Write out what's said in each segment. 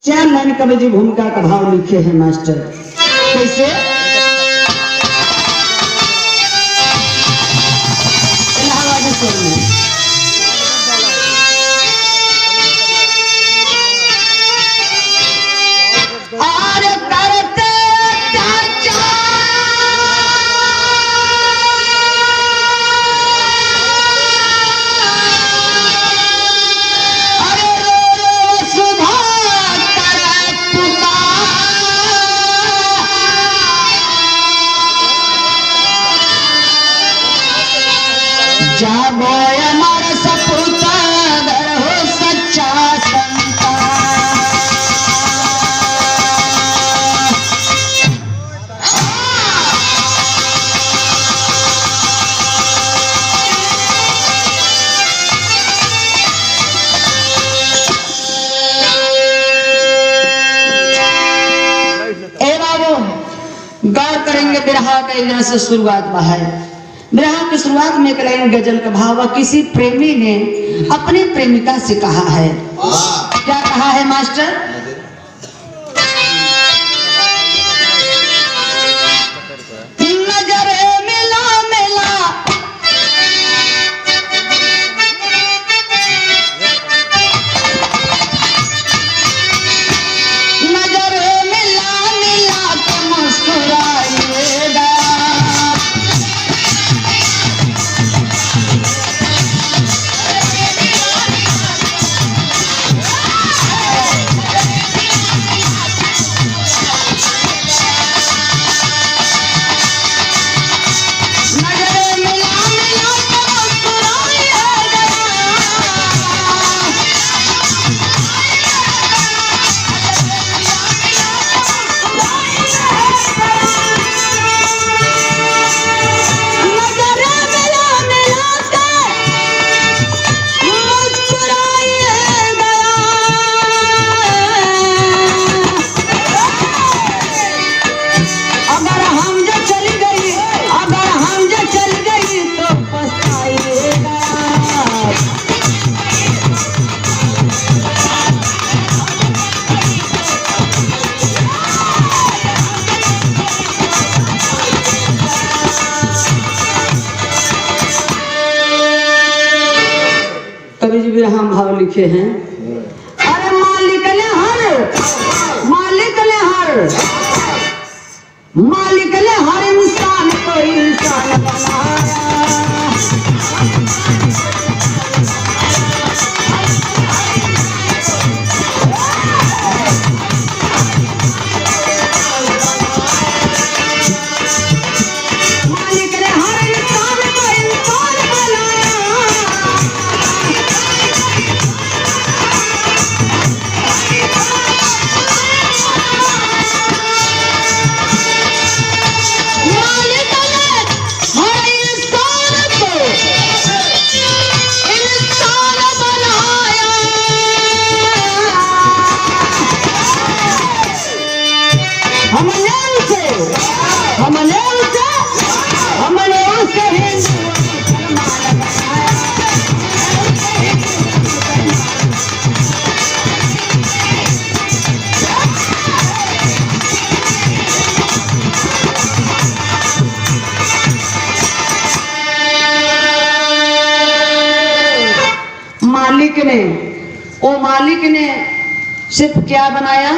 चार लाइन कवि जी भूमिका का भाव लिखे हैं मास्टर। कैसे? इलाहाबादी स्वर में जागो अमर सपूत अगर हो सच्चा संता। ए बाबू गौर करेंगे बिरहा का यहाँ से शुरुआत है। बिरहा की शुरुआत में एक लाइन गजल का भाव किसी प्रेमी ने अपनी प्रेमिका से कहा है। क्या कहा है मास्टर? नजरे मिला मिला नजरे मिला मिला तो मुस्कुराइएगा। कवि जी बिरहा भाव लिखे हैं। अरे मालिक ने हर इंसान को इंसान बनाया। मालिक ने सिर्फ क्या बनाया?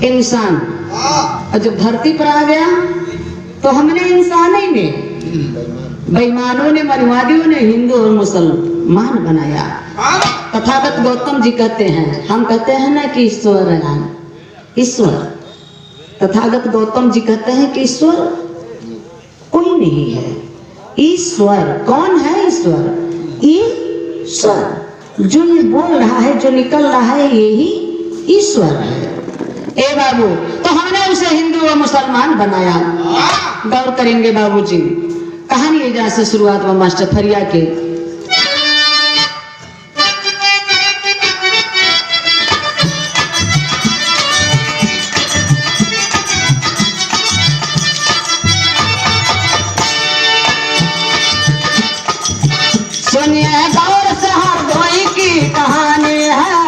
इंसान। और जब धरती पर आ गया तो हमने इंसान ही ने, बेईमानों ने, मनुवादियों ने हिंदू और मुसलमान बनाया। तथागत गौतम जी कहते हैं, हम कहते हैं ना कि ईश्वर है, ईश्वर। तथागत गौतम जी कहते हैं कि ईश्वर कोई नहीं है। ईश्वर कौन है? ईश्वर ईश्वर जो ये बोल रहा है, जो निकल रहा है, यही ईश्वर है। ए बाबू, तो हमने उसे हिंदू और मुसलमान बनाया। गौर करेंगे बाबूजी, कहानी है जहाँ से शुरुआत हुआ मास्टर फरिया के। सुनिए गौर से हर कोई की कहानी है।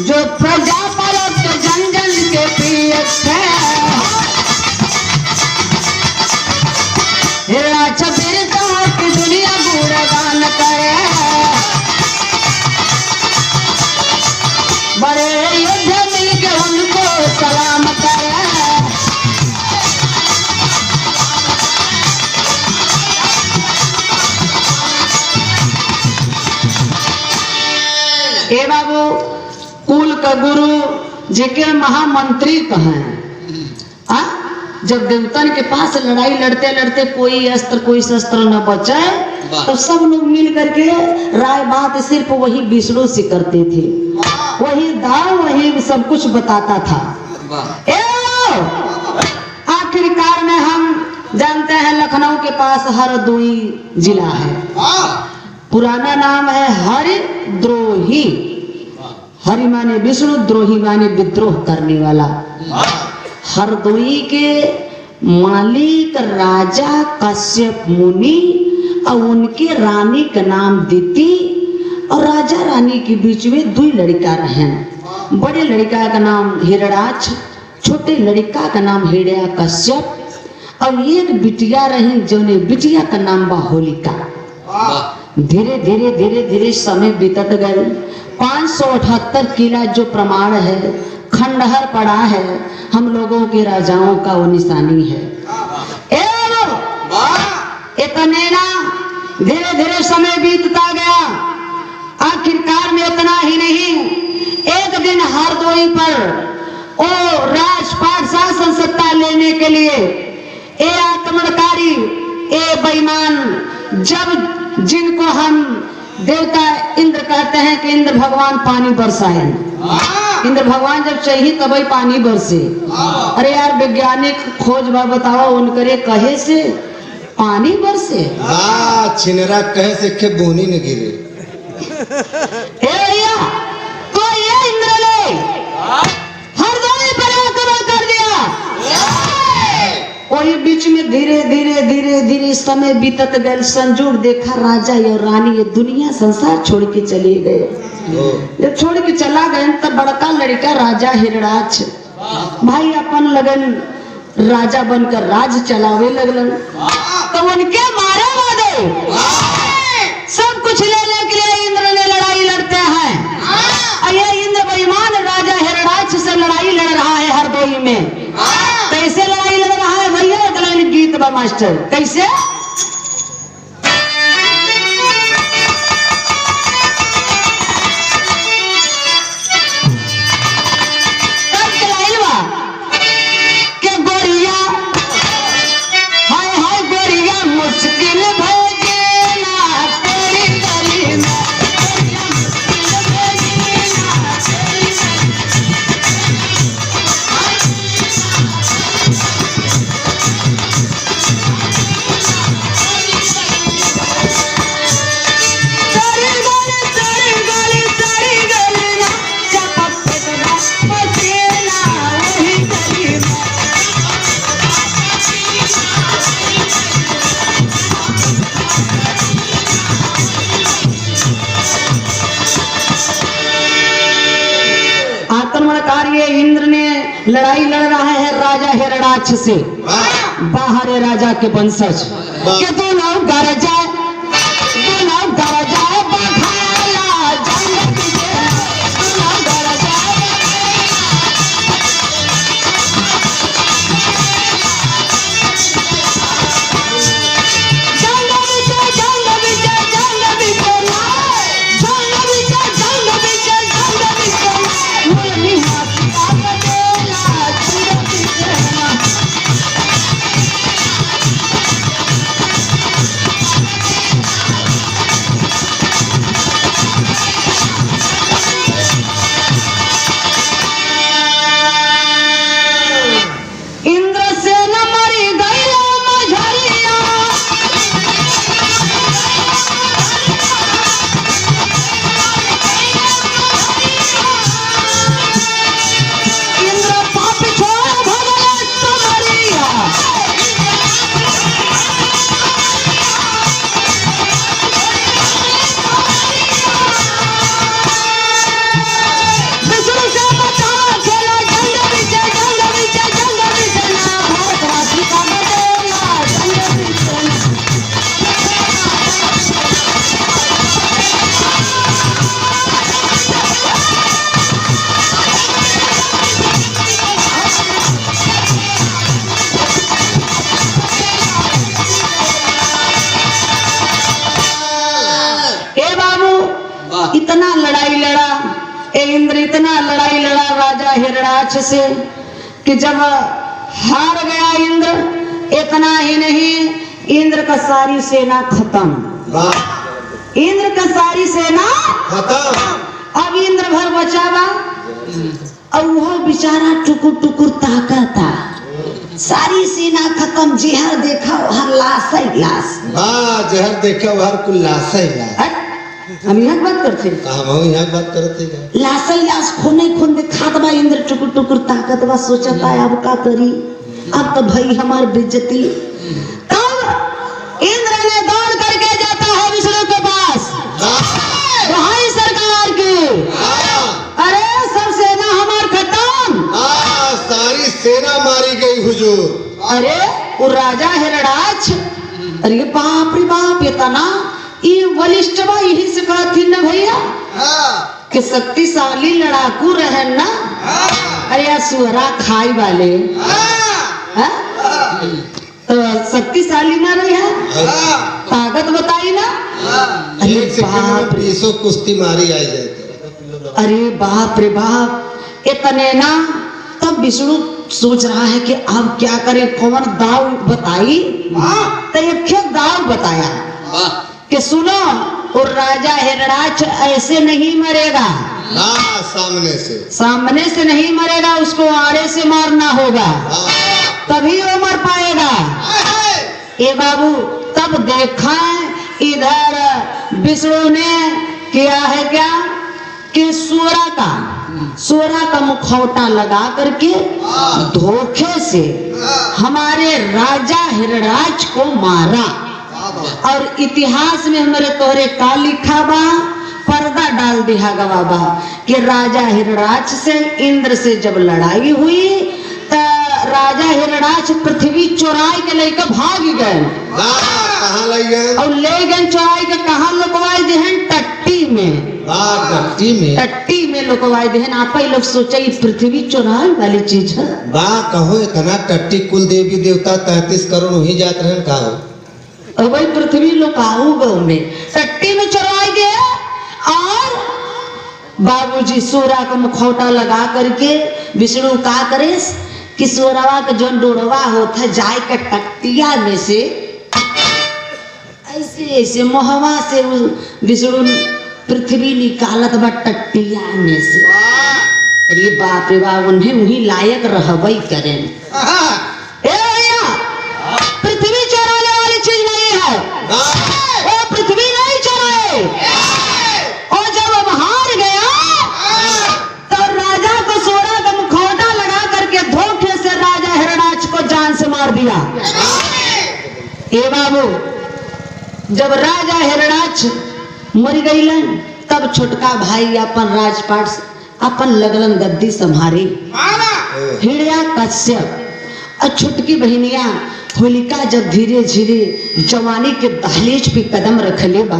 जो प्रजा पालक जन जन के प्रिय थे, हिरणाक्ष वीरता की दुनिया गुणगान करे, बड़े योद्धा मिलके उनको सलाम करे। ए बाबू कुल का गुरु जेके महामंत्री कहें, जब देवतन के पास लड़ाई लड़ते लड़ते कोई अस्त्र कोई शस्त्र न बचे तो सब लोग मिल करके राय बात सिर्फ वही विष्णु से करते थे, वही दाव वही सब कुछ बताता था। आखिरकार में हम जानते हैं लखनऊ के पास हरदोई जिला है, पुराना नाम है हरिद्रोही। हरि माने विष्णु, द्रोही माने विद्रोह करने वाला। हरदोई के मालिक राजा कश्यप मुनि और उनके रानी का नाम दिति, और राजा रानी के बीच में दो लड़का रहे। बड़े लड़का का नाम हिरणाक्ष, छोटे लड़का का नाम हिरण्य कश्यप, और एक बिटिया रही जो ने बिटिया का नाम बा होलिका। धीरे धीरे धीरे धीरे समय बीतत गए। 578 किला जो प्रमाण है, खंडहर पड़ा है, हम लोगों के राजाओं का वो निशानी है। इतने ना धीरे धीरे समय बीतता गया। आखिरकार में इतना ही नहीं, एक दिन हरदोई पर ओ राजपाट शासन सत्ता लेने के लिए ए आक्रमणकारी, ए बेईमान, जब जिनको हम देवता इंद्र कहते हैं कि इंद्र भगवान पानी बरसाए, इंद्र भगवान जब चाहिए तभी पानी बरसे। अरे यार वैज्ञानिक खोज बताओ उनकरे कहे से पानी बरसे, छिनरा कहे से के बोनी न गिरे। भैया तो ये इंद्र ने हरदोई पर आक्रमण कर दिया। वही बीच में धीरे धीरे धीरे धीरे समय बीतत गए। संजोग देखा राजा और रानी ये दुनिया संसार छोड़ के चले गए। जब छोड़ के चला गए तब बड़का लड़का राजा हिरणाक्ष भाई अपन लगन राजा बनकर राज चलावे लगलन। तो उनके मारे वादे सब कुछ लेने के लिए इंद्र ने लड़ाई लड़ते हैं। और ये इंद्र बेईमान राजा हिरणाक्ष से लड़ाई लड़ रहा है हरदोई में। कैसे लड़ाई लड़ रहा है भैया? गीत बा मास्टर, कैसे? इंद्र ने लड़ाई लड़ रहा है राजा हिरणाक्ष से, बाहर है राजा के वंशज के दोनों गरजा इतना लड़ाई लड़ा इंद्र, इतना लड़ाई लड़ा राजा हिरणाक्ष से कि जब हार गया इंद्र, इतना ही नहीं, इंद्र का सारी सेना खत्म। इंद्र का सारी सेना खत्म। अब इंद्र भर बचावा और वो बेचारा टुकुर टुकुर ताकता, सारी सेना खत्म, जहर देखा वहर लाश ही लाश। जहर देखा वहर कुल लाश ही लाश। हम यहाँ बात करते, हम यहाँ बात करते, लाश ही लाश खोने खोन दिखात बा। इंद्र टुकुर टुकुर ताकत बा, सोचता है अब का करी, अब तो भाई हमार बेइज्जती। तब इंद्र ने दौड़ करके जाता है विष्णु के पास, भाई सरकार की, अरे सब सेना हमार खत्म, सारी सेना मारी गई हुजूर। अरे वो राजा हिरणाक्ष, अरे बाप रे बाप, इतना ये बलिष्ठ बा, यही से कहती न भैया कि शक्तिशाली लड़ाकू रहे ना। अरे सुहरा खाई वाले तो शक्तिशाली ना रहे, ताकत बताई ना। अरे बाप रे, कुश्ती मारी आई जाती। अरे बाप रे बाप, इतने ना। तब विष्णु सोच रहा है कि अब क्या करे, कौन दाव बताई। तो एक दाव बताया कि सुनो, और राजा हिरणाक्ष ऐसे नहीं मरेगा, सामने से नहीं मरेगा, उसको आड़े से मारना होगा, तभी वो मर पाएगा। ए बाबू, तब देखा इधर विष्णु ने किया है क्या कि सूरा का मुखौटा लगा करके धोखे से हमारे राजा हिरणाक्ष को मारा। और इतिहास में हमारे तोहरे का लिखा बा, पर्दा डाल दिया गवा बा कि राजा हिरणाक्ष से इंद्र से जब लड़ाई हुई तो राजा हिरणाक्ष पृथ्वी चुराई के लेकर भाग गए। कहाँ ले गए? और ले गए चुराई के, कहाँ लुकवाई देहन? टट्टी में। टट्टी में लुकवाई देहन। आप ही लोग सोचे पृथ्वी चुराई वाली चीज है? कहो इतना टट्टी, कुल देवी देवता 33 करोड़ वही जात रहे का हो। वही पृथ्वी लुकाऊ गौ में टट्टी में चुराई गए। और बाबूजी सूरा का मुखौटा लगा करके विष्णु का करे कि सूरवा का जो डोरवा होता जाए का टट्टिया में से ऐसे ऐसे मोहवा से विष्णु पृथ्वी निकालत बा टट्टिया में से। अरे बाप रे बाप, उन्हें वही लायक रहबई करें। पृथ्वी चराने वाली चीज नहीं है, वो पृथ्वी नहीं चराए। और जब अब हार गया तो राजा को सूरा का मुखौटा लगा करके धोखे से राजा हिरणाक्ष को जान से मार दिया। ए बाबू, जब राजा हिरणाक्ष मर गईलन, तब छोटका भाई अपन राजपाट अपन लगलन गद्दी संभारी। हिरण्यकश्यप और छुटकी बहनिया होलिका जब धीरे धीरे जवानी के दहलीज पे कदम रख ले बा,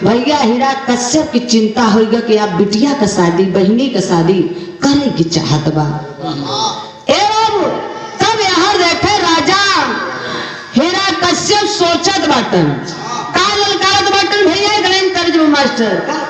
भैया हिरण्यकश्यप की चिंता होगा कि आप बिटिया का शादी, बहनी का शादी करे की चाहत बा। ए बाबू, तब यहाँ देखे राजा हिरण्यकश्यप सोचत बाटन, का ललकारत बाटन भैया गणेश तर्जुमा मास्टर।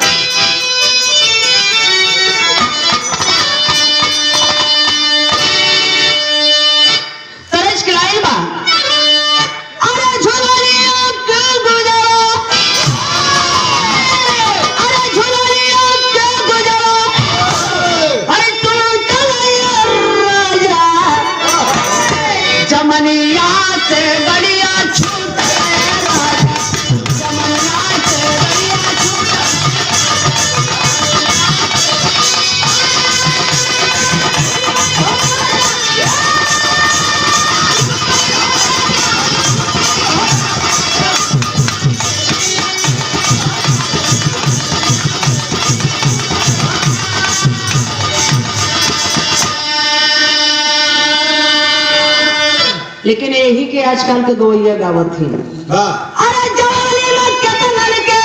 लेकिन यही के आजकल के दो ये गावत थी। अरे जवानी में कितना लड़के,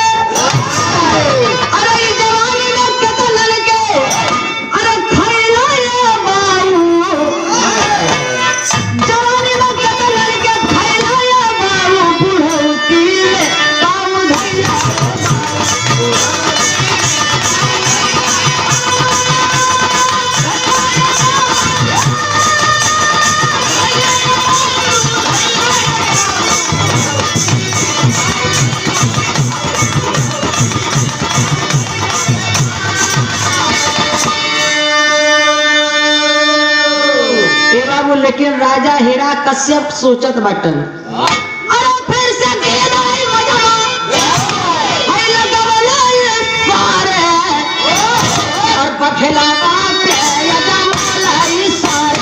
अरे जवानी में कितना लड़के, अरे खैला ये बाबू, जवानी में कितना लड़के, खैला ये बाबू, बुढ़ौती में काम धैया। कश्यप सोचत बाटन अरे फिर से गेल आई मजमा आई लगवला ये पारे और बखलावा पे यजमाला इसार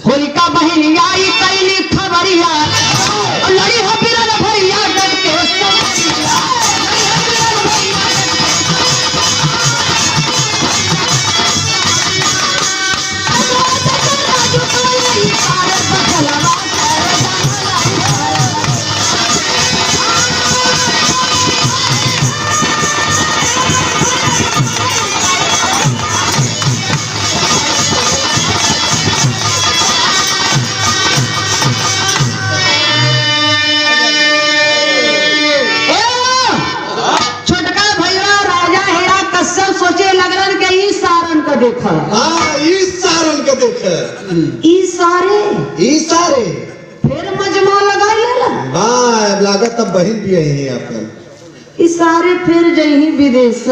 होलिका बहन आई कैली खबरिया और लड़ी हो बिरल भरिया डट के समरिया छोटका भैया राजा हेरा कश्यप सोचे लगलन के ई सारन को देखा हाँ इस सारन के देखे ई सारे इस सारे फिर मजमा लगा लेला वाह लागत तब बहन भी यही है अपन ई सारे फिर जही विदेश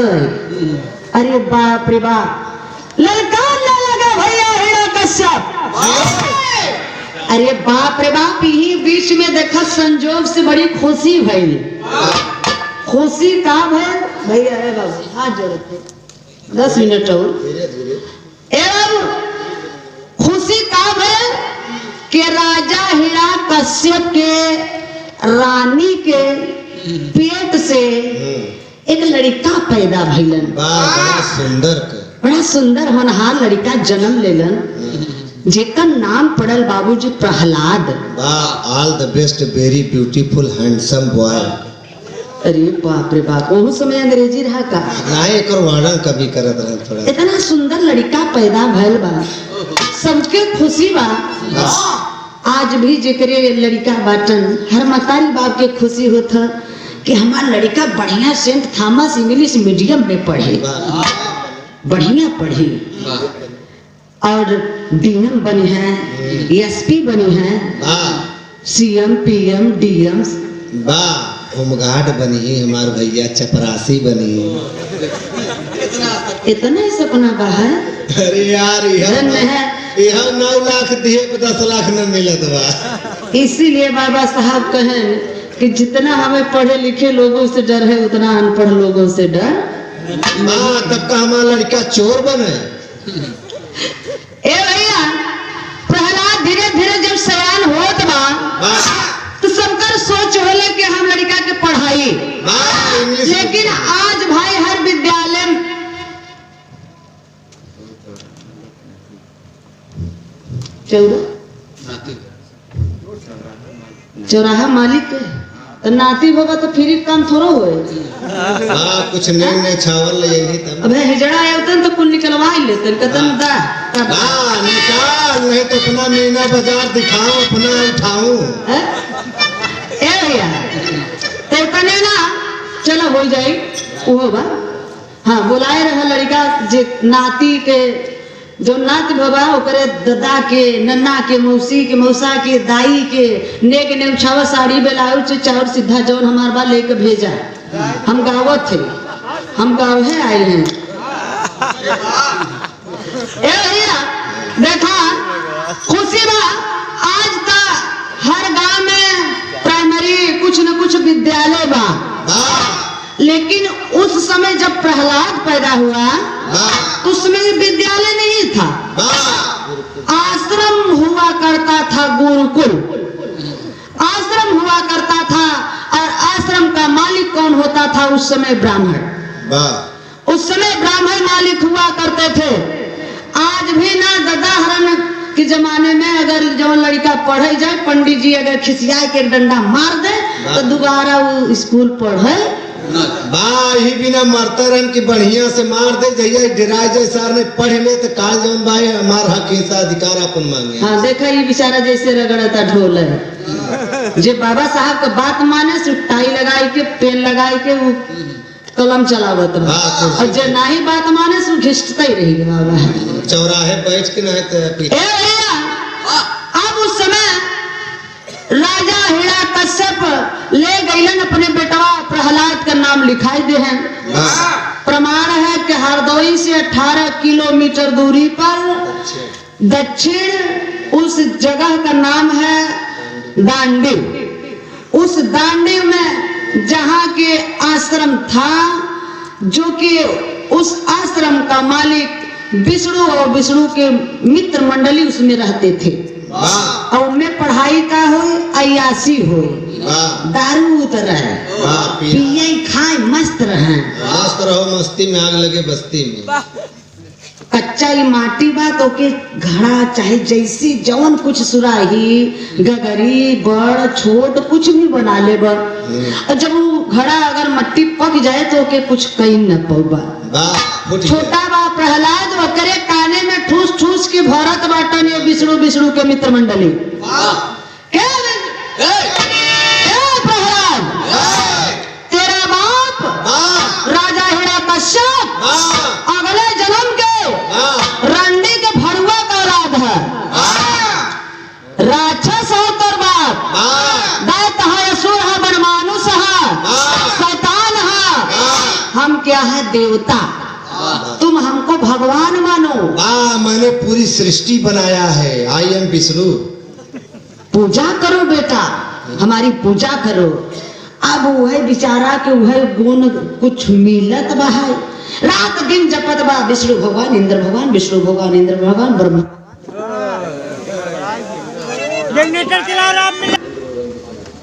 अरे बाप रे बाप ललकार ना लगा भैया हेरा कश्यप अरे बाप रे बाप यही बीच में देखा संजोग से बड़ी खुशी भई खुशी का भइल भैया अरे बाबू हाथ जोड़ते 10 मिनट और धीरे धीरे एवं खुशी का भइल कि राजा हिरा कश्यप के रानी के पेट से एक लड़का पैदा भइलन वाह बड़ा सुंदर के बड़ा सुंदर होनहार लड़का जन्म लेलन जेकर नाम पड़ल बाबूजी प्रहलाद वाह all the best very beautiful handsome boy अरे बाप रे बाप वो समय अंग्रेजी रहा का ना एक और वर्णन कभी करत रहे थोड़ा इतना सुंदर लड़का पैदा भइल बा सबके खुशी बा आज भी जेकरे लड़का बाटन हर मतारी बाप के खुशी होत ह कि हमार लड़का बढ़िया सेंट थॉमस इंग्लिश मीडियम में पढ़े बढ़िया पढ़े और डीएम बने हैं एसपी बने हैं वाह सीएम पीएम डीएम वाह होमगार्ड बनी हमार भैया चपरासी बनी इतना ही सपना बा है अरे यार धन्य है यहाँ 9 लाख दिए पे 10 लाख न मिलत बा इसीलिए बाबा साहब कहें कि जितना हमें पढ़े लिखे लोगों से डर है उतना अनपढ़ लोगों से डर हाँ तब का हमारा लड़का चोर बने ए भैया प्रहलाद धीरे धीरे जब सयान होत बा वाह तो सबकर सोच होले कि हम लड़का के पढ़ाई वाह इंग्लिश लेकिन आज भाई हर विद्यालय में चौराहा मालिक के तो नाती होगा तो फ्री काम थोड़ा होए हाँ कुछ नए छावल यही तब अबे हिजड़ा आया तो कुल निकलवा ही लेते कतन दा हाँ निकाल नहीं तो अपना मीना बाजार दिखाऊं अपना उठाऊं हैं? ए भैया ते तने ना चलो हो जाए वो बा हाँ बुलाए रहा लड़का जे नाती के जो नात बाबा ओकरे दादा के नन्ना के मौसी के मौसा के दाई के नेक ने उछावा साड़ी ब्लाउज चाउर सीधा जौन हमार बा लेके भेजा हम गावत थे हम गाँव है आए हैं ए भैया देखा खुशी बा आज तक हर गांव में प्राइमरी कुछ न कुछ विद्यालय बा लेकिन उस समय जब प्रहलाद पैदा हुआ उसमें विद्यालय नहीं था आश्रम हुआ करता था गुरुकुल आश्रम हुआ करता था और आश्रम का मालिक कौन होता था उस समय ब्राह्मण उस समय ब्राह्मण मालिक हुआ करते थे आज भी ना दादा हरण के जमाने में अगर जो लड़का पढ़े जाए पंडित जी अगर खिसिया के डंडा मार दे तो दोबारा वो स्कूल पढ़े ही बिना मरता रहन की बढ़िया से मार दे जइया डराय जाए सार ने पढ़ ले तो काल जौन भाई हमार हक हिस्सा अधिकार अपन मांगे हाँ देखा ये बेचारा जैसे रगड़ता ढोल है जे बाबा साहब का बात माने से टाई लगाई के पेन लगाई के वो कलम चलावत बा। हाँ, और जे नाही बात माने सु घिसटता ही रही बाबा। चौराहे बैठ के नहीं तो ए भैया, अब उस समय राजा हिरण्यकश्यप ले गईलन अपने बेटवा प्रहलाद का नाम लिखाई दे हैं। प्रमाण है कि हरदोई से 18 किलोमीटर दूरी पर दक्षिण उस जगह का नाम है दांडी। उस दांडी में जहाँ के आश्रम था, जो कि उस आश्रम का मालिक विष्णु और विष्णु के मित्र मंडली उसमें रहते थे। और उनमें पढ़ाई का हो, अयासी हो, दारू उतर है, पिए खाए मस्त रहे। मस्त रहो, मस्ती में आग लगे बस्ती में। कच्चा ही माटी बा तो के घड़ा चाहे जैसी जवन कुछ सुराही गगरी बड़ छोट कुछ भी बना ले बा। और जब वो घड़ा अगर मट्टी पक जाए तो के कुछ कहीं न पौबा। छोटा बा प्रहलाद वकरे काने में ठूस ठूस के भरत बाटन ये विष्णु के मित्र मंडली। क्या प्रहलाद, तेरा बाप राजा हिरण्यकश्यप अगले जन्म के रंडी के भरुआ का औलाद है। राक्षस हो तोर बाप, दैत है, असुर है, बनमानुष है, शैतान है। हम क्या है देवता, तुम हमको भगवान मानो। मैंने पूरी सृष्टि बनाया है, आई एम विष्णु। पूजा करो बेटा, हमारी पूजा करो। अब वह बेचारा के वह गुण कुछ मिलत बा है। रात दिन जपत बा विष्णु भगवान इंद्र भगवान, विष्णु भगवान इंद्र भगवान, ब्रह्मा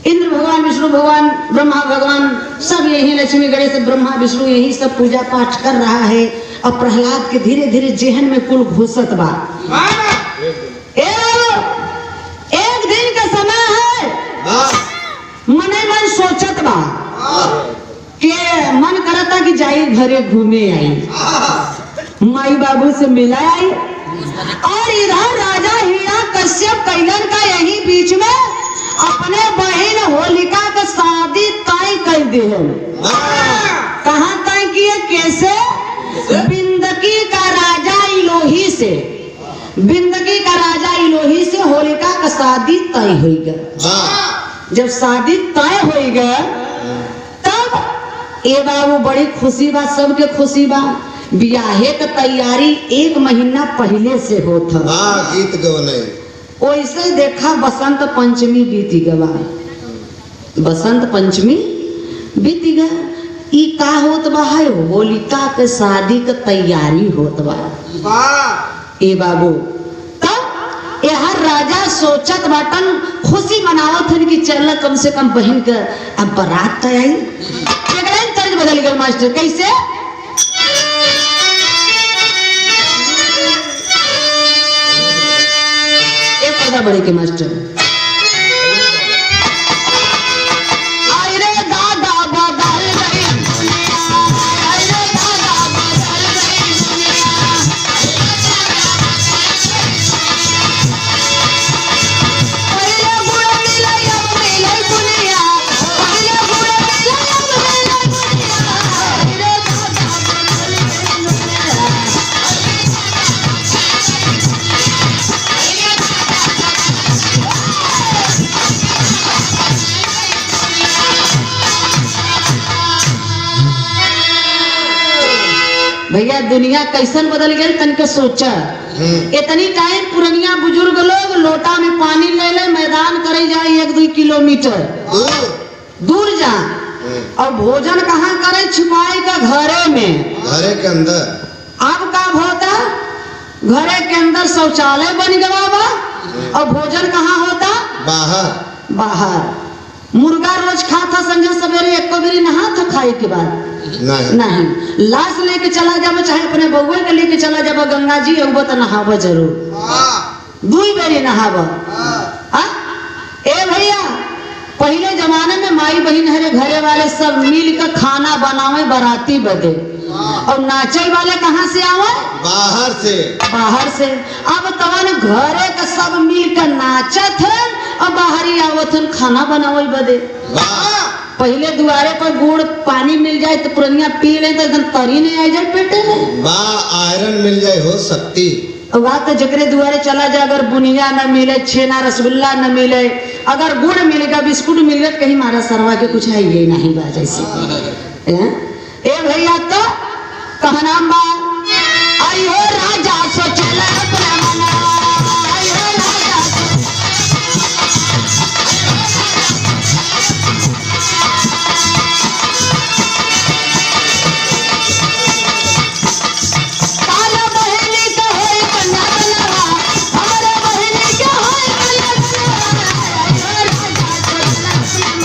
इंद्र भगवान, विष्णु भगवान, ब्रह्मा भगवान, सब यही लक्ष्मी गणेश ब्रह्मा विष्णु यही सब पूजा पाठ कर रहा है। और प्रहलाद के धीरे धीरे जेहन में कुल घुसत बा। एक दिन का समय है, मने मन सोचत बा के मन करता कि जाई घरे घूमे आई, माई बाबू से मिला आई। और इधर राजा हिरण्यकश्यप कैलन का यही बीच में अपने बहन होलिका का शादी तय कर दे। कहाँ तय किए, कैसे? बिंदकी का राजा इलोही से, बिंदकी का राजा इलोही से होलिका का शादी तय हो गया। जब शादी तय हो गया तब ए बाबू बड़ी खुशी बा, सबके खुशी बा। ब्याहे का तैयारी 1 महीना पहले से होता। गीत गवने वैसे देखा बसंत पंचमी बीती गवा, बसंत पंचमी बीती गया। ई का होत बा है, होलिका के शादी का तैयारी होत बा। ए बाबू तब यह राजा सोचत बाटन, खुशी मनावत हन कि चल कम से कम बहन के अब बारात तो आई। तर्ज बदल गया मास्टर, कैसे? एक पर्दा बड़े के मास्टर भैया दुनिया कैसन बदल गई तनिक सोचा। इतनी टाइम पुरनिया बुजुर्ग लोग लोटा में पानी ले ले मैदान करे जाए 1-2 किलोमीटर दूर जा, और भोजन कहाँ करे, छुपाई का घरे में, घरे के अंदर। अब का होता, घरे के अंदर शौचालय बन गया बा, और भोजन कहाँ होता, बाहर। बाहर मुर्गा रोज खाता, संजय सवेरे 1 बेरी नहा था खाए के बाद नहीं। लाश लेके चला जाबो, चाहे अपने बउए के लेके चला जाबो गंगा जी, अगबो तो नहाबो जरूर, 2 बेरी नहाबो। ए भैया पहले जमाने में माई बहन हरे घरे वाले सब मिल कर खाना बनावे बाराती बदे, और नाचे वाले कहाँ से आवे, बाहर से। बाहर से। अब तवन घरे का सब मिल कर नाचत है और बाहरी आवत खाना बनावे बदे। पहले दुआरे पर गुड़ पानी मिल जाए तो पुरनिया पी ले तो एकदम तरी नहीं आ जाए पेटे में। बा आयरन मिल जाए हो सकती। बात तो जकरे दुआरे चला जाए, अगर बुनिया न मिले, छेना रसगुल्ला न मिले, अगर गुड़ मिलेगा, बिस्कुट मिल गया, कहीं मारा सरवा के कुछ है ये नहीं बा जैसे। ए भैया तो कहना बा आई हो राजा सो चला अपना मना, आई हो राजा काला बहनी का होई कन्या बनवा, हमारे बहनी का होई कन्या बनवा, आई हो राजा सो चला अपना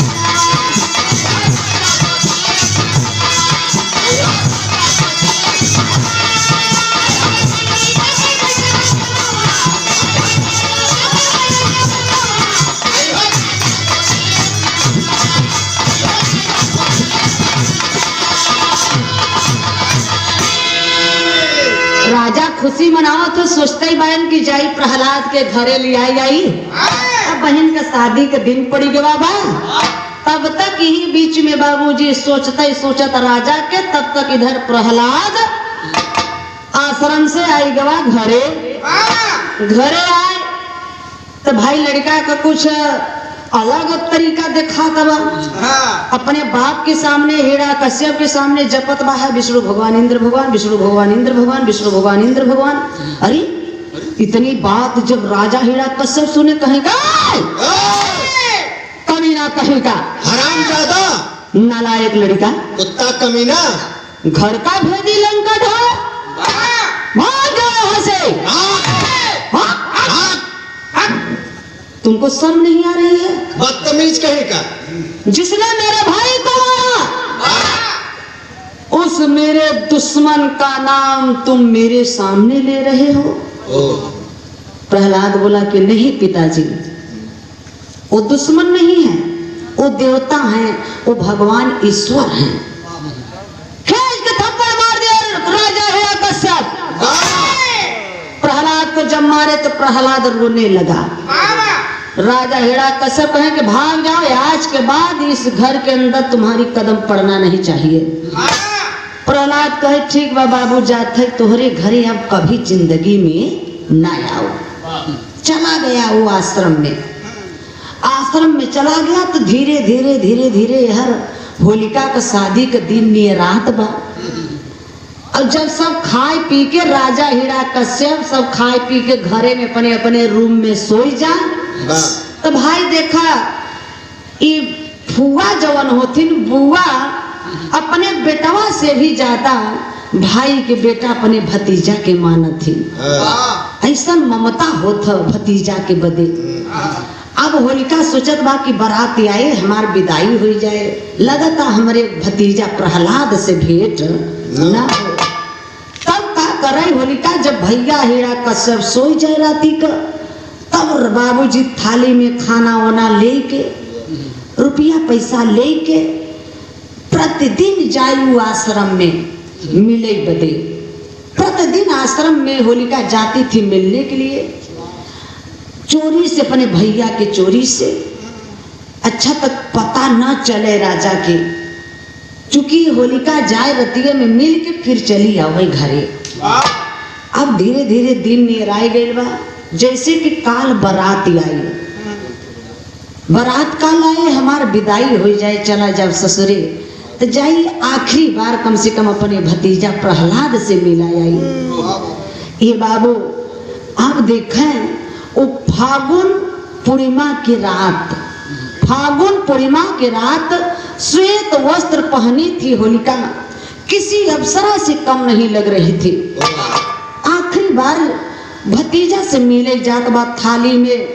राजा खुशी मनाओ तो सोचते ही बहन की जाई प्रहलाद के घरे ले आई। अब बहन का शादी के दिन पड़ी गवा बा, तब तक यही बीच में बाबूजी सोचते ही सोचत राजा के, तब तक इधर प्रहलाद आश्रम से आई गवा घरे। घरे आए तो भाई लड़का का कुछ अलग तरीका देखा तबा। अपने बाप के सामने हिरा कश्यप के सामने जपत बा है विष्णु भगवान इंद्र भगवान, विष्णु भगवान इंद्र भगवान, विष्णु भगवान इंद्र भगवान। अरे इतनी बात जब राजा हिरा कश्यप सुने, कहेगा कमीना, कहेगा हरामजादा, नालायक लड़का, कुत्ता कमीना, घर का भेदी लंका ढो, भाग जाओ यहाँ से। तुमको शर्म नहीं आ रही है? बदतमीज कहेगा। जिसने मेरे भाई को मारा, उस मेरे दुश्मन का नाम तुम मेरे सामने ले रहे हो। प्रहलाद बोला कि नहीं पिताजी, वो दुश्मन नहीं है, वो देवता हैं, वो भगवान ईश्वर हैं। खींच के थप्पड़ मार दिया राजा हिरण्यकश्यप। प्रहलाद को जब मारे तो प्रहलाद रोने लगा। राजा हिरण्यकश्यप कहे कि भाग जाओ, आज के बाद इस घर के अंदर तुम्हारी कदम पड़ना नहीं चाहिए। प्रहलाद कहे ठीक बा बाबू, जाते तोहरे घरे अब कभी जिंदगी में ना आओ। चला गया वो आश्रम में। आश्रम में चला गया तो धीरे धीरे धीरे धीरे हर होलिका का शादी का दिन में रात बा। और जब सब खाए पी के राजा हिरण्यकश्यप सब खाए पी के घरे में अपने अपने रूम में सोई जा, तो भाई देखा ये फुआ जवन होथिन बुआ अपने बेटवा से भी ज्यादा भाई के बेटा अपने भतीजा के मानत थी। ऐसा ममता होत भतीजा के बदे। अब होलिका सोचत बा कि बारात आए हमार विदाई हो जाए, लगता हमारे भतीजा प्रहलाद से भेंट ना हो। तब का करे होलिका, जब भैया हिरण्यकश्यप सोई जाए राती का, तब बाबूजी थाली में खाना वाना लेके रुपया पैसा लेके प्रतिदिन जायु आश्रम में मिले बदे। प्रतिदिन आश्रम में होलिका जाती थी मिलने के लिए, चोरी से, अपने भैया के चोरी से। अच्छा तक पता ना चले राजा के, चूंकि होलिका जाए रतिये में मिल के फिर चली आवे घरे। अब धीरे धीरे दिन नियर आए गए बा, जैसे कि काल बारात आई। बारात काल आए हमार विदाई हो जाए, चला जब ससुरे तो जाई आखिरी बार कम से कम अपने भतीजा प्रहलाद से मिला आई। ये बाबू आप देखें वो फागुन पूर्णिमा की रात, फागुन पूर्णिमा की रात श्वेत वस्त्र पहनी थी होलिका, किसी अप्सरा से कम नहीं लग रही थी। आखिरी बार भतीजा से मिले जात बात, थाली में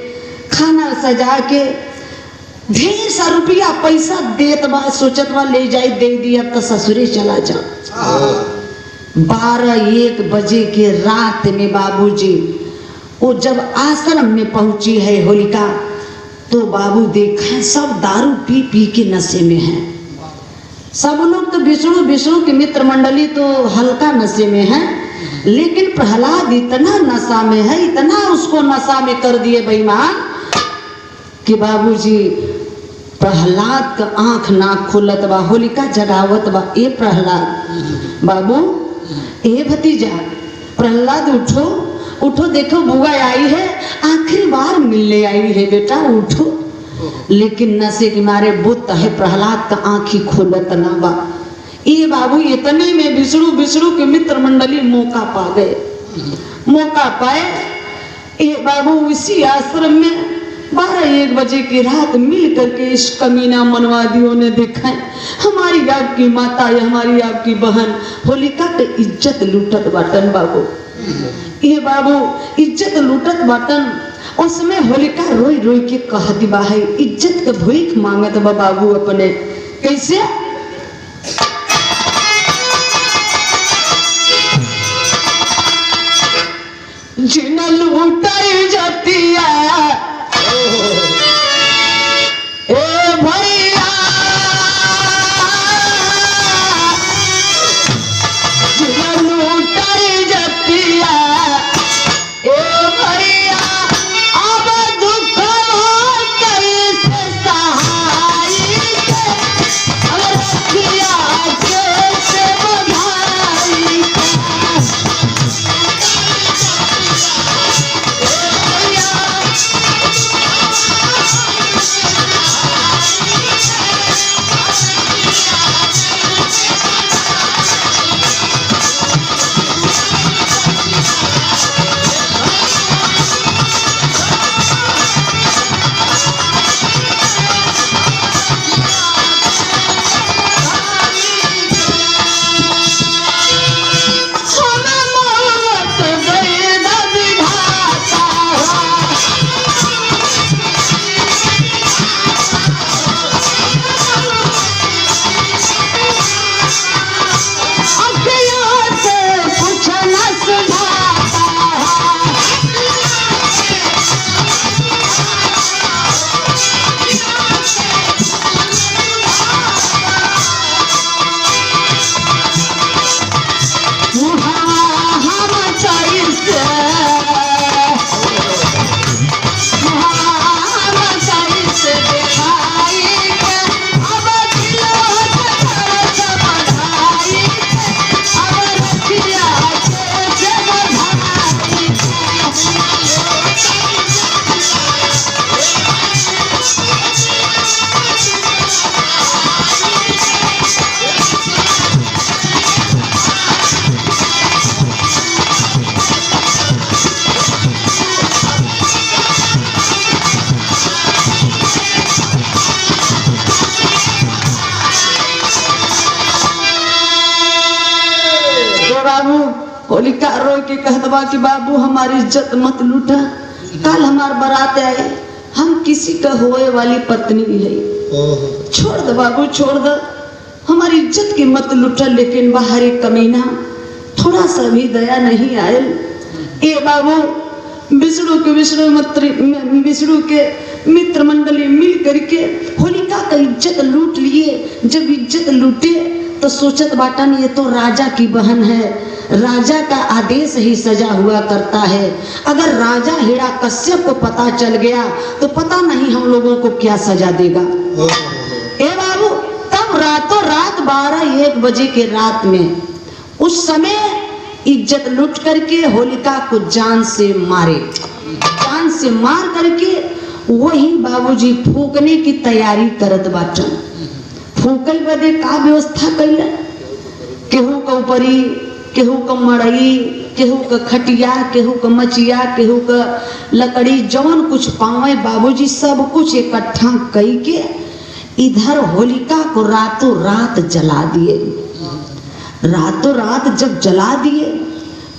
खाना सजा के ढेर सा रुपया पैसा देत बा, सोचत बा ले जाए दे दिया तो ससुरे चला जा। 12-1 बजे के रात में बाबूजी वो जब आश्रम में पहुंची है होलिका, तो बाबू देखा सब दारू पी पी के नशे में हैं। सब लोग तो विष्णु के मित्र मंडली तो हल्का नशे में है, लेकिन प्रहलाद इतना नशा में है, इतना उसको नशा में कर दिए बेईमान कि बाबूजी प्रहलाद का आंख ना खुलत बा, होलिका जगावत बा, ए प्रहलाद बाबू, ए भतीजा प्रहलाद उठो उठो, देखो बुआ आई है, आखिरी बार मिलने आई है बेटा, उठो। लेकिन नशे के मारे बुत है, प्रहलाद का आंखी खुलत ना बा। ये बाबू इतने में विष्णु के मित्र मंडली मौका पा गए, मौका पाए। ये बाबू उसी आश्रम में 12-1 बजे की रात मिल करके इस कमीना मनवादियों ने देखा हमारी आपकी माता या हमारी आपकी बहन होलिका के इज्जत लूटत बाटन बाबू। ये बाबू इज्जत लूटत बाटन, उसमें होलिका रोई रोई के कहती बा है, इज्जत के भूख मांगत बा बाबू अपने। कैसे? जिन लूटाई जातिया ए भैया, जिन लूटाई जातिया ए भैया, अब दुख कैसे सहाय रखिया कैसे बधाई। होलिका रो के कहत बा कि बाबू हमारी इज्जत मत लूटा, कल हमार बारात आए, हम किसी का होए वाली पत्नी है, छोड़ दो बाबू छोड़ दो, हमारी इज्जत की मत लूटा। लेकिन बाहरी कमीना थोड़ा सा भी दया नहीं आए। ए बाबू विष्णु के मित्र मंडली मिल करके होलिका का इज्जत लूट लिए। जब इज्जत लूटे तो सोचत बाटन ये तो राजा की बहन है, राजा का आदेश ही सजा हुआ करता है। अगर राजा हिरण्यकश्यप को पता चल गया तो पता नहीं हम लोगों को क्या सजा देगा। ए बाबू तब रातों रात 12-1 बजे के रात में उस समय इज्जत लूट करके होलिका को जान से मारे, जान से मार करके वही बाबूजी फूकने की तैयारी करत बाटन। फूकल बदे का व्यवस्था कैल, केहू का ऊपरी, केहू का मड़ई, केहू का खटिया, केहू का मचिया, केहू का लकड़ी, जौन कुछ पावे बाबूजी सब कुछ इकट्ठा कई के इधर होलिका को रातों रात जला दिए। रातों रात जब जला दिए,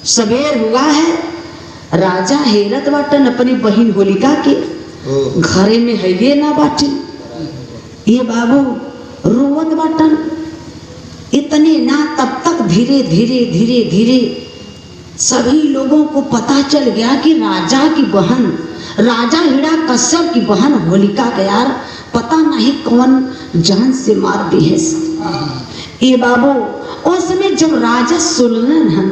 सवेर हुआ है, राजा हेरत बाटन अपनी बहन होलिका के घरे में है ये ना बाटे। ये बाबू रोवत बाटन, इतने ना तब तक धीरे धीरे धीरे धीरे सभी लोगों को पता चल गया कि राजा की बहन, राजा हिरण्यकश्यप की बहन होलिका का यार पता नहीं कौन जान से मार दी है। ये बाबू उस समय जब राजा सुनलन है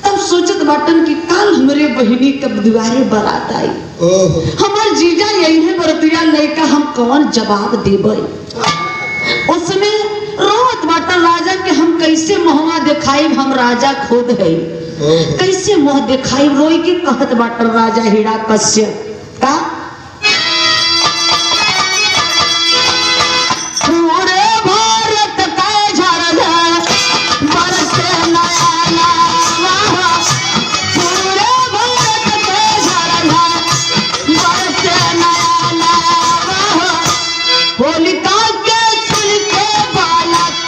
तब सोचत बाटन कि कल हमारे बहिनी कब दुआरे बारात आई, हमारे जीजा यही है बरतिया लेकर हम कौन जवाब देबे। उसमें रोत बाटल राजा के हम कैसे मोहवा दिखाई, हम राजा खुद है कैसे मोह दिखाई। रोई के कहत बाटल राजा हिरण्यकश्यप का पूरे भारत का झरझर बरसे नया नवा, पूरे भारत का झरझर बरसे नया नवा। होलिका के सुन के बालक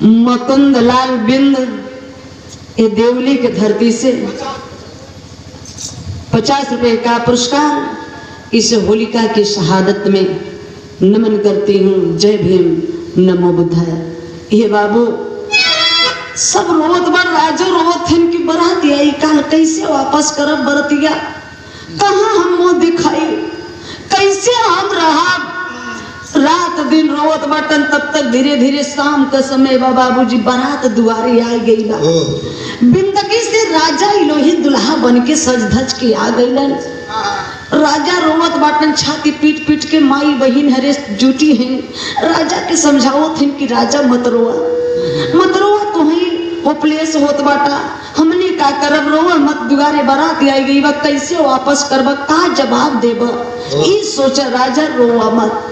मुकुंद लाल बिंद ये देवली के धरती से 50 रुपए का पुरस्कार इस होलिका की शहादत में नमन करती हूँ। जय भीम नमो बुद्धाय। ये बाबू सब रोत बर राजो रोत थे कि बरात आई काल कैसे वापस करब बरतिया, कहाँ हम मुँह दिखाई, कैसे हम रहा रात दिन रोवत बटन। तब तक धीरे धीरे शाम का समय बाबूजी बारात दुआरे आ गई बा। बिंदगी से राजा इलोही दुल्हा बन के सज धज के आ गईलन। राजा रोवत बाटन, छाती पीट पीट के माई बहिन हरे जुटी हैं। राजा के समझाओ थे कि राजा मत रोआ तो ही होपलेस होत बाटा, हमने का करब, रोआ मत, दुआरे बारात आई गई बा, कैसे वापस करब, का जवाब देब। ई सोचा राजा रोआ मत।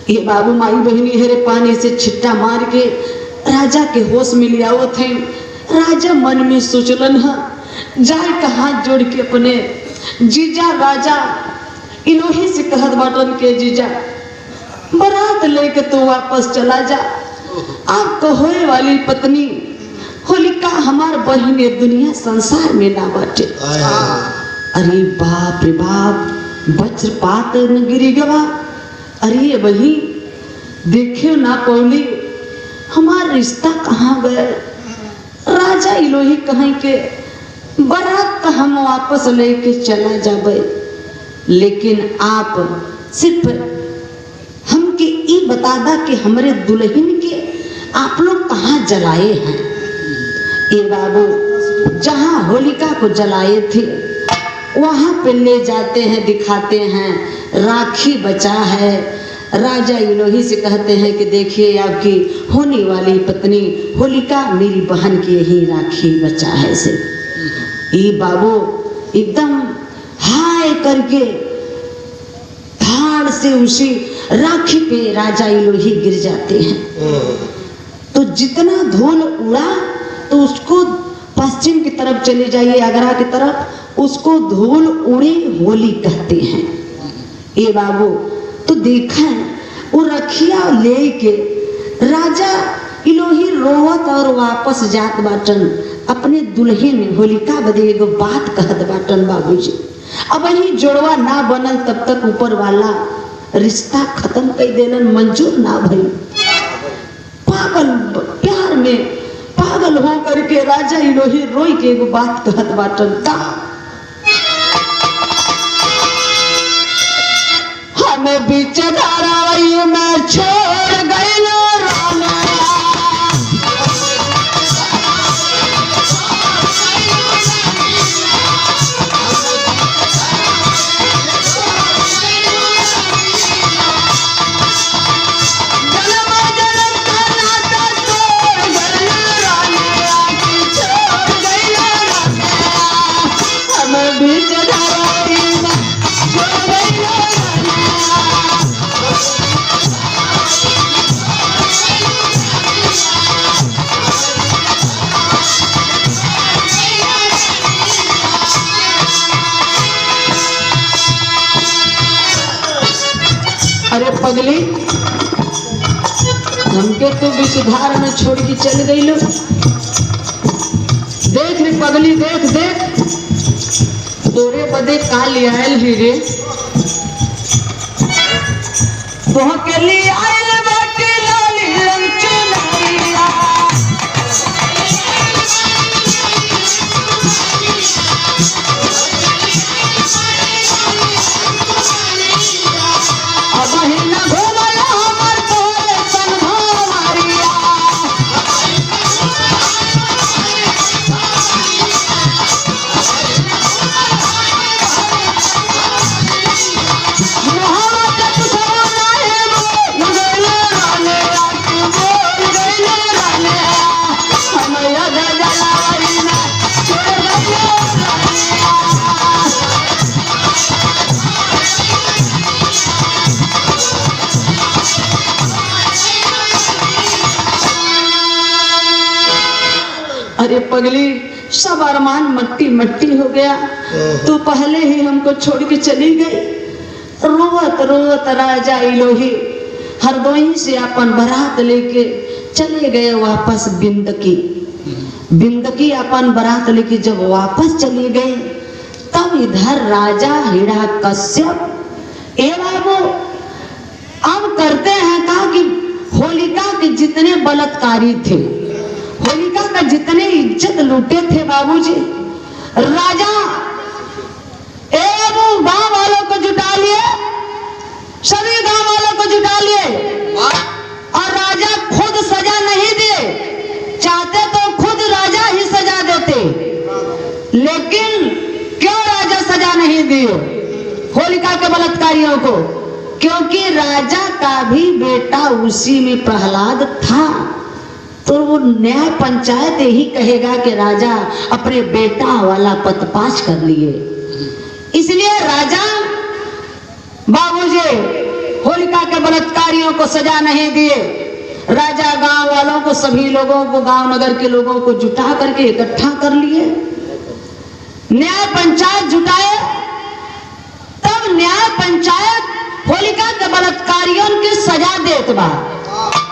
ये बाबू माई बहनी हेरे पानी से छिट्टा मार के राजा के होश में लियाओ थे। राजा मन में सोचलन जाए का हाथ जोड़ के अपने जीजा राजा इलोही से कहत बाटन के जीजा बारात लेके तो वापस चला जा। आपको होए वाली पत्नी होलिका हमार बहिने दुनिया संसार में ना बाटे। अरे बाप रे बाप, वज्रपात न गिरी गवा। अरे वही देखियो ना पौली हमार रिश्ता कहाँ गए। राजा इलोही कहीं के बारात का हम वापस लेके चला जाबे, लेकिन आप सिर्फ हमके ई बता दा कि हमारे दुल्हन के आप लोग कहाँ जलाए हैं। ये बाबू जहाँ होलिका को जलाए थे वहां पे ले जाते हैं, दिखाते हैं राखी बचा है। राजा इलोही से कहते हैं कि देखिए आपकी होने वाली पत्नी होलिका मेरी बहन की यही राखी बचा है। से ये बाबू एकदम हाय करके धाड़ से उसी राखी पे राजा इलोही गिर जाते हैं। तो जितना धूल उड़ा तो उसको पश्चिम की तरफ चले जाइए, आगरा की तरफ, उसको धूल उड़ी होली कहते हैं। ये बाबू तो देखा वो रखिया ले के राजा इलोही रोवत और वापस जात बाटन अपने दुल्हन होलिका बदे एगो बात कहत बाटन बाबूजी। अब ही जोड़वा ना बनल तब तक ऊपर वाला रिश्ता खत्म कर देलन, मंजूर ना भई। पागल प्यार में पागल हो करके राजा इलोही रोई के एगो बात कहत बाटन का हमें बीच धारावाई में छोड़ गई राना। अरे पगली, हमके तो विषधार में छोड़ के चल गई लो। देख रे पगली, देख देख, तोरे बदे का लियाल ही रे। तोह के लिए आयल बाटी लाली रंग चुनरिया। अब हिना घुमला हमर तोरे सन भवरिया। अरे पगली, सब अरमान मट्टी मट्टी हो गया। तू पहले ही हमको छोड़ के चली गई। रोवत रोवत राजा इलोही हरदोई से अपन बारात लेके चले गए वापस बिंदकी। बिंदकी अपन बारात लेके जब वापस चले गए, तब इधर राजा हिरण्यकश्यप ए बाबू अब करते हैं कहा कि होलिका के जितने बलात्कारी थे, होलिका का जितने इज्जत लूटे थे बाबूजी, राजा एवं गांव वालों को जुटा लिए, सभी गांव वालों को जुटा लिए। और राजा खुद सजा नहीं दे, चाहते तो खुद राजा ही सजा देते, लेकिन क्यों राजा सजा नहीं दिए होलिका के बलात्कारियों को? क्योंकि राजा का भी बेटा उसी में प्रहलाद था। तो वो न्याय पंचायत यही कहेगा कि राजा अपने बेटा वाला पतपाच कर लिए। इसलिए राजा बाबूजी होलिका के बलात्कारियों को सजा नहीं दिए। राजा गांव वालों को, सभी लोगों को, गांव नगर के लोगों को जुटा करके इकट्ठा कर लिए, न्याय पंचायत जुटाए। तब न्याय पंचायत होलिका के बलात्कारियों की सजा देत बा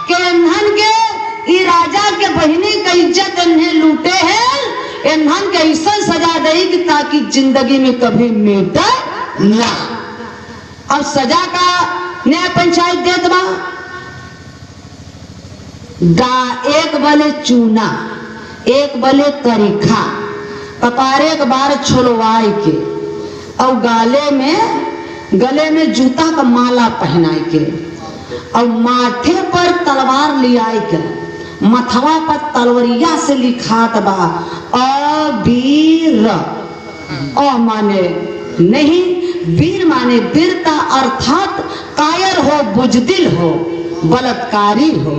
कि इन्हन के ई राजा के बहिनी का इज्जत इन्हें लूटे हैं, इन्हन के ऐसा सजा देगी ताकि जिंदगी में कभी मिटे ना। अब सजा का न्याय पंचायत देत बा, एक बले चूना, एक बले करीखा, कपारे के बार छोलवाए के, और गले में जूता का माला पहनाए के, और माथे पर तलवार लियाए के, मथवा पर तलवरिया से लिखात बा अबीर। अ माने नहीं, वीर माने वीरता, अर्थात कायर हो, बुजदिल हो, बलात्कारी हो।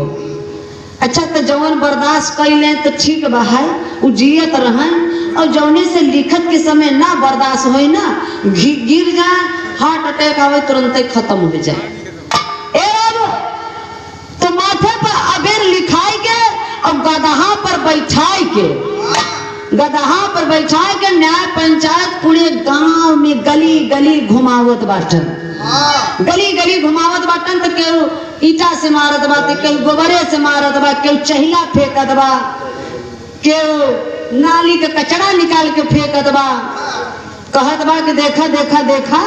अच्छा, तो जवन बर्दाश्त कर ले तो ठीक बा है, उ जियत रहन, और जौने से लिखत के समय ना बर्दाश्त होई ना, गिर जाए, हार्ट अटैक आवे, तुरंत ही खत्म हो जाए। तो माथे पर अबीर लिखाई के और गदहा पर बैठाई के, गदहा पर बैठाई के न्याय पंचायत पूरे गांव में गली गली घुमावत बाटन, गली गली घुमावत बाटन। तो केहू ईटा से मारत बा, तो केहू गोबरे से मारत बा, केहू चहिला फेंकत बा, केहू नाली के कचरा निकाल के फेंकत बा, कहत बा कि देखा देखा देखा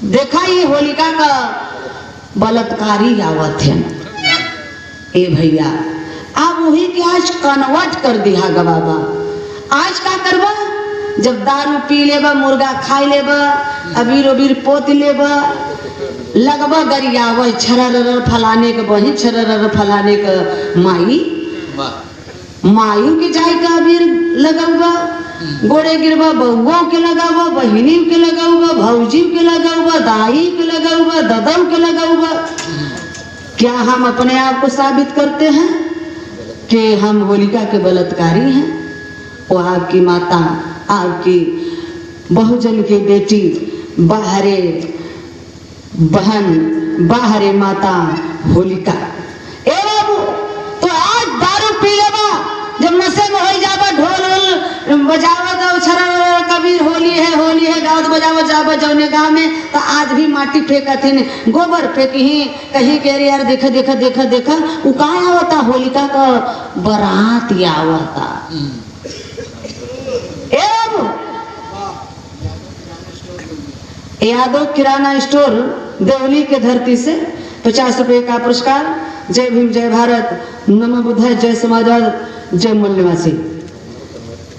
देखा ये होलिका का बलात्कारी आवत है। ए भैया, आप वही के आज कन्वर्ट कर दिया गा बाबा। आज का करबा, जब दारू पी लेबा, मुर्गा खाई लेबा, अबीर उबीर पोत लेबा, लगभग गरियाव छरर फलाने के बही छरर फलाने के माई मायू के जाय का अबीर लगाऊबा गोड़े गिरबा बउआ के लगाऊबा बहिनी के लगाऊबा भौजी के लगाऊबा दाई के लगाऊबा ददऊ के लगाऊबा। क्या हम अपने आप को साबित करते हैं कि हम होलिका के बलात्कारी हैं? वो आपकी माता, आपकी बहुजन की बेटी, बाहरे बहन, बाहरे माता होलिका। ए बाबू तो आज दारू पी लेबा, जब नशे में हो जाबा, ढोल बजावत छरा कबीर होली है गावत बजावत जाबा जौने गाँव में, तो आज भी माटी फेंकथिन, गोबर फेंकी कहीं के रे यार देखा देखा देखा देखा उ का आवता होलिका का बारात आवता। ए बाबू यादव किराना स्टोर देवली के धरती से 50 रुपए का पुरस्कार। जय भीम, जय भारत, नमो बुद्धाय, जय समाजवाद, जय मूल निवासी।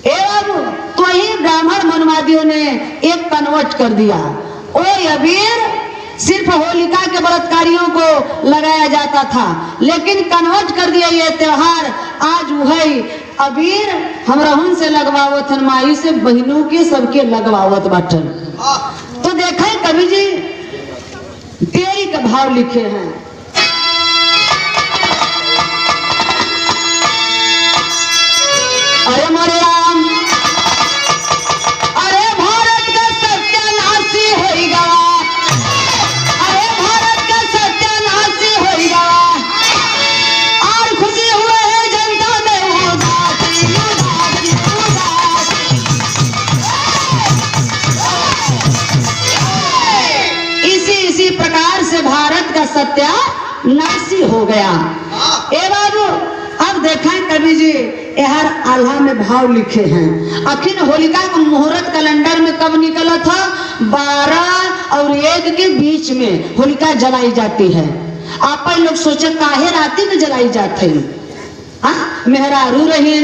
ए बाबू तो ही ब्राह्मण मनवादियों ने एक कन्वर्ट कर दिया। ओ अबीर सिर्फ होलिका के बलात्कारियों को लगाया जाता था, लेकिन कन्वर्ट कर दिया ये त्योहार। आज वही अबीर हमरहुन से लगवावत हन, माई से बहनों के सबके लगवावत बाटन। तो देखा कवि जी तेरी का भाव लिखे हैं। अरे मोरे राम, अरे भारत का सत्यानाशी होइगा, अरे भारत का सत्यानाशी होइगा, और खुशी हुए है जनता में उदासी उदासी उदासी। इसी प्रकार से भारत का सत्यानाशी हो गया। ए बाबू अब देखा कवि जी यार आल्हा में भाव लिखे हैं। आखिर होलिका का मुहूर्त कैलेंडर में कब निकला था? 12 और 1 के बीच में होलिका जलाई जाती है। आप लोग सोचे काहे राती में जलाई जाते हैं? मेहरारू रही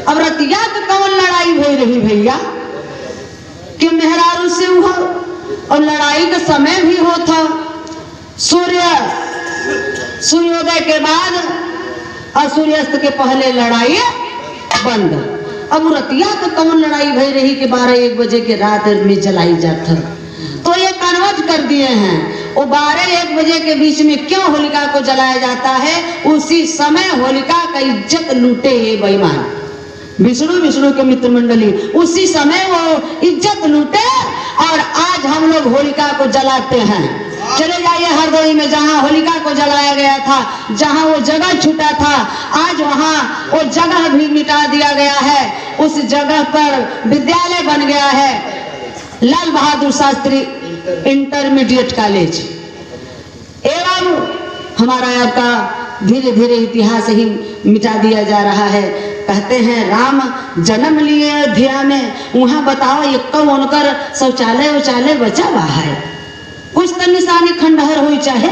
अब रतिया का कौन लड़ाई भई रही भैया कि मेहरारू से हुआ, और लड़ाई का समय भी होता सूर्योदय के बाद और सूर्यास्त के पहले लड़ाई बंद। अब रतिया तो कौन लड़ाई भई रही कि 12-1 बजे के रात में जलाई जाता, तो ये कन्वर्ट कर दिए हैं। वो 12-1 बजे के बीच में क्यों होलिका को जलाया जाता है? उसी समय होलिका का इज्जत लूटे ये बेईमान विष्णु के मित्र मंडली, उसी समय वो इज्जत लूटे और आज हम लोग होलिका को जलाते हैं। चले जाइए हरदोई में जहाँ होलिका को जलाया गया था, जहाँ वो जगह छूटा था, आज वहाँ वो जगह भी मिटा दिया गया है। उस जगह पर विद्यालय बन गया है, लाल बहादुर शास्त्री इंटरमीडिएट कॉलेज। एवं हमारा आपका धीरे धीरे इतिहास ही मिटा दिया जा रहा है। कहते हैं राम जन्म लिए अयोध्या में, वहाँ बताओ एक तो उनकर शौचालय बचा हुआ है, कुछ तो निशानी खंडहर हुई चाहे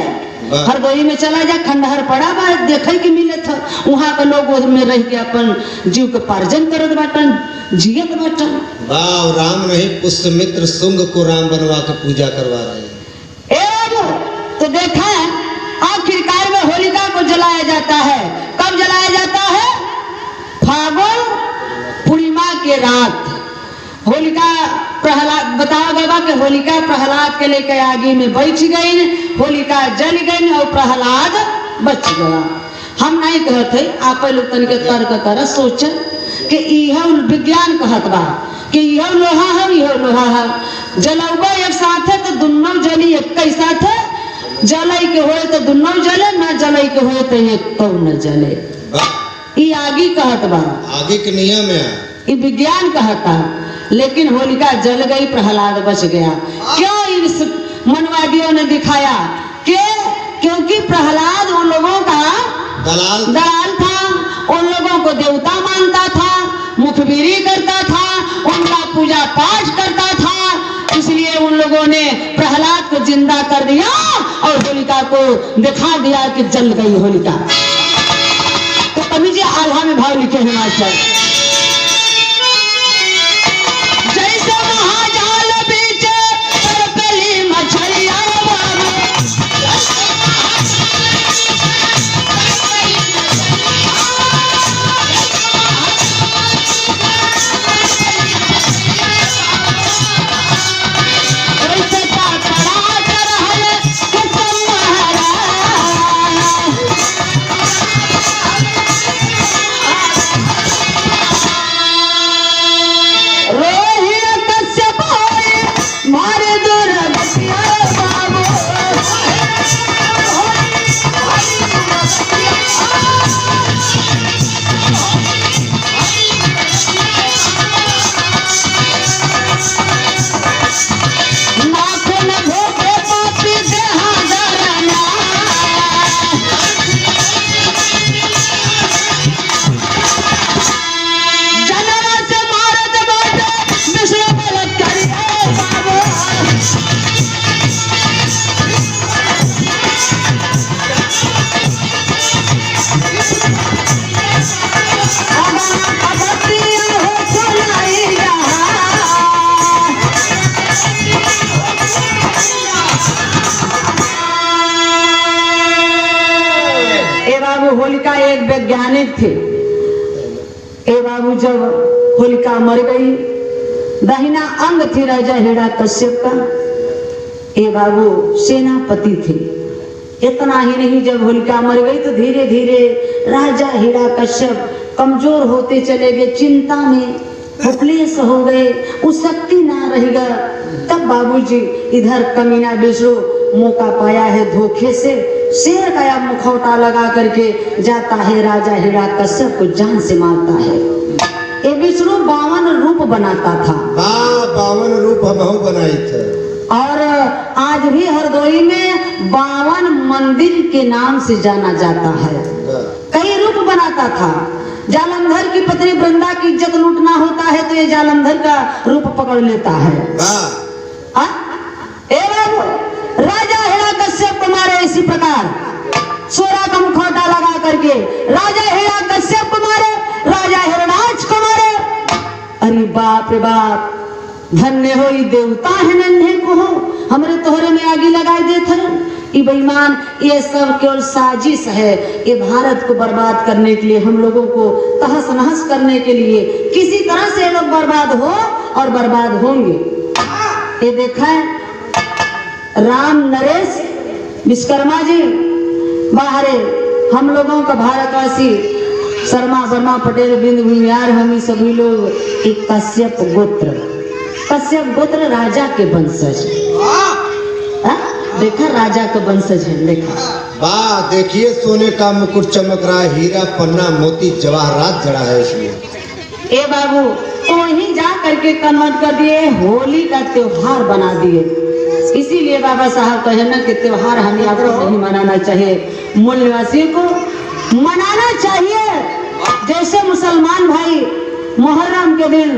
हरदोई में चला जा खंडहर पड़ा बा देखे के मिले था। वहाँ के लोग में रह के अपन जीव के पार्जन करत बाटन, जियत बाटन। वाह, राम नहीं पुष्यमित्र शुंग को राम बनवा के पूजा करवा रहे हैं। तो देखा आखिरकार में होलिका को जलाया जाता है। कब जलाया जाता है? फागुन पूर्णिमा के रात। होलिका प्रहलाद बताया गया कि होलिका प्रहलाद के लेकर आगे में बैठ गई, होलिका जल गई और प्रहलाद बच गया। हम नहीं कहते, आप लोग तनिक तर्क कर सोच कि यह विज्ञान कहत बा कि यह लोहा है, यह लोहा है, जलौबा एक साथ है तो दोनों जली एक ही साथ है। जलई के होए तो दोनों जले, ना जलई के होए तो एक तो न जले। ये आगे कहत बा, आगे के नियम है, ये विज्ञान कहता। लेकिन होलिका जल गई, प्रहलाद बच गया। क्यों इस मनवादियों ने दिखाया कि क्योंकि प्रहलाद उन लोगों का दलाल था, उन लोगों को देवता मानता था, मुखबिरी करता था, उनका पूजा पाठ करता था। इसलिए उन लोगों ने प्रहलाद को जिंदा कर दिया और होलिका को दिखा दिया कि जल गई होलिका। तो कभी जी आल्हा में भाव लिखे हैं मास्टर, जैसे महाजाल बीच तरपेली मछलियां वैज्ञानिक थे। ए बाबू जब होलिका मर गई, दाहिना अंग थी राजा हिरण्यकश्यप का। ए बाबू सेनापति थे। इतना ही नहीं, जब होलिका मर गई तो धीरे धीरे राजा हिरण्यकश्यप कमजोर होते चले गए, चिंता में होपलेस हो गए, उस शक्ति ना रहेगा। तब बाबूजी इधर कमीना विष्णु मौका पाया है धोखे से, शेर का मुखौटा लगा करके जाता है राजा हिरण्यकश्यप को जान से मारता है। ये विष्णु 52 रूप बनाता था। 52 रूप हम बनाए थे। और आज भी हरदोई में 52 मंदिर के नाम से जाना जाता है। कई रूप बनाता था। जालंधर की पत्नी वृंदा की इज्जत लूटना होता है तो ये जालंधर का रूप पकड़ लेता है। राजा हिरण्यकश्यप को मारे इसी प्रकार, सोरा का मुखौटा लगा करके राजा हिरण्यकश्यप को मारे, राजा हिरण्याक्ष को मारे। अरे बाप रे बाप, धन्य हो देवता है नन्हे को हो, हमरे तोहरे में आगे लगाए देते हैं। ये बेईमान, ये सब केवल साजिश है। ये भारत को बर्बाद करने के लिए, हम लोगों को तहस नहस करने के लिए, किसी तरह से लोग बर्बाद हो और बर्बाद होंगे। ये देखा है राम नरेश विश्वकर्मा जी बाहरे, हम लोगों का भारतवासी शर्मा वर्मा पटेल बिंद भूमियार, हम सभी लोग एक कश्यप गोत्र राजा के वंशज। देखा राजा का वंशज है। देखा वाह, देखिए सोने का मुकुट चमक रहा है, हीरा पन्ना मोती जवाहरात जड़ा है इसमें। ए बाबू, तो वहीं जा करके कन्वर्ट कर दिए, होली का त्योहार बना दिए। इसीलिए बाबा साहब कहे ना कि त्योहार हमें आपको नहीं मनाना चाहिए, मूल निवासियों को मनाना चाहिए। जैसे मुसलमान भाई मुहर्रम के दिन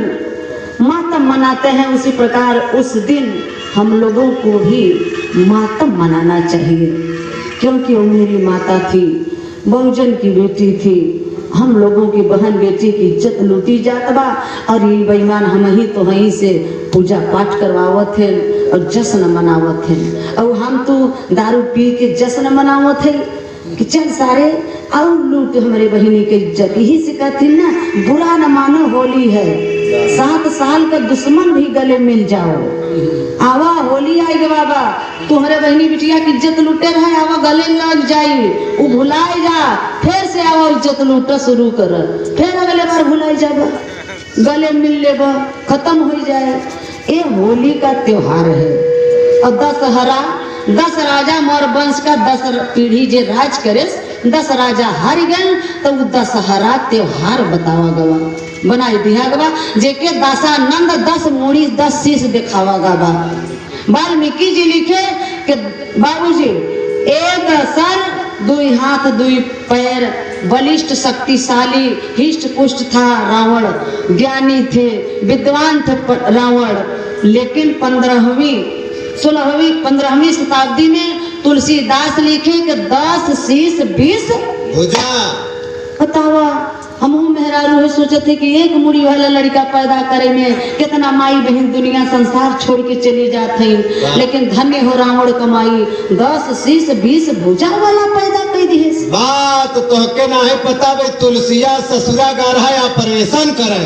मातम मनाते हैं, उसी प्रकार उस दिन हम लोगों को भी मातम मनाना चाहिए, क्योंकि वो मेरी माता थी, बहुजन की बेटी थी, हम लोगों की बहन बेटी की इज्जत लूटी जात बा। और ये बेईमान हम ही तो वहीं से पूजा पाठ करवावत थे और जश्न मनावत थे, और हम तो दारू पी के जश्न मनावत थे कि चल सारे और लूट हमारे बहिनी के इज्जत। यही से कहती ना, बुरा न मानो होली है, 7 साल का दुश्मन भी गले मिल जाओ। आवा होली आएगी बाबा, तुम्हारे बहनी बिटिया की इज्जत लूटे रहे, आवा गले लग जाई, वो भुलाए जा, फिर से आवा इज्जत लूटा शुरू कर, फिर अगले बार भुलाई जाबा, गले मिल लेबा, खत्म हो जाए। ये होली का त्योहार है। और दशहरा, 10 राजा मोर वंश का 10 पीढ़ी जे राज करे, 10 राजा हार गए तो दशहरा त्योहार बतावा गवा, बनाई दिया गवा, जेके दशानंद 10 मूड़ी 10 शीश दिखावा गवा। वाल्मीकि जी लिखे कि बाबूजी, एक सर 2 हाथ 2 पैर, बलिष्ठ शक्तिशाली हिष्ट पुष्ट था रावण, ज्ञानी थे विद्वान थे रावण, लेकिन 15वीं शताब्दी में तुलसीदास लिखे कि 10 शीश 20 भुजा। बतावा, हम मेहरारू है सोचे थे कि एक मुड़ी वाला लड़का पैदा करे में कितना माई बहन दुनिया संसार छोड़ के चली जाते, लेकिन धन्य हो रावण कमाई, 10 शीश 20 भुजा वाला पैदा कर दिए। बात तो के ना है पता भाई, तुलसिया ससुरा गाढ़ा या ऑपरेशन करे,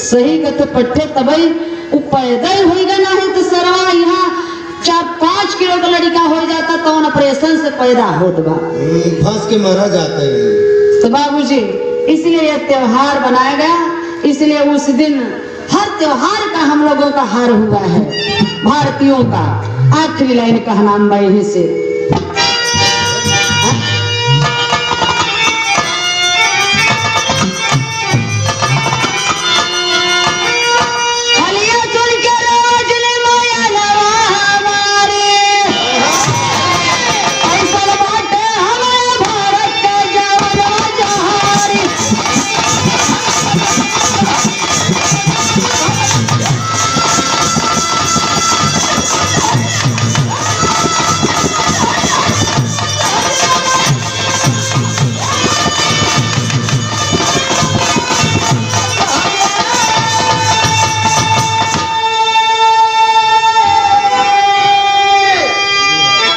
सही कहते पट्टे तबई वो पैदा ही होगा ना है तो सरवा यहाँ 4-5 किलो का लड़का हो जाता तो ऑपरेशन से पैदा होत बा, फंस के मारा जाता है। तो बाबूजी, इसलिए यह त्योहार बनाया गया, इसलिए उस दिन हर त्योहार का हम लोगों का हार हुआ है भारतीयों का। आखिरी लाइन का नाम बा यहीं से,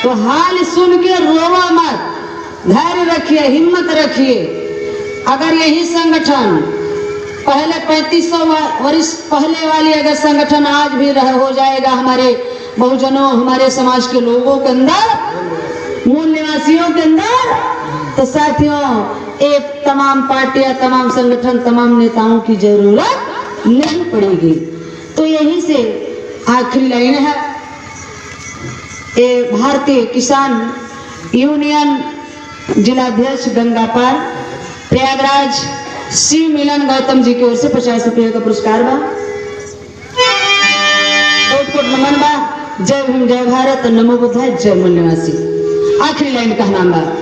तो हाल सुन के रोवा मत, धैर्य रखिए, हिम्मत रखिए। अगर यही संगठन पहले 3500 वर्ष पहले वाली अगर संगठन आज भी हो जाएगा हमारे बहुजनों, हमारे समाज के लोगों के अंदर, मूल निवासियों के अंदर, तो साथियों एक तमाम पार्टियां, तमाम संगठन, तमाम नेताओं की जरूरत नहीं पड़ेगी। तो यही से आखिरी लाइन है, ये भारतीय किसान यूनियन जिलाध्यक्ष गंगापार प्रयागराज शिव मिलन गौतम जी की ओर से 50 रुपये का पुरस्कार बा। कोट नमन बा। जय भीम, जय भारत, नमो बुद्धाय, जय मूल निवासी। आखिरी लाइन का नाम बा।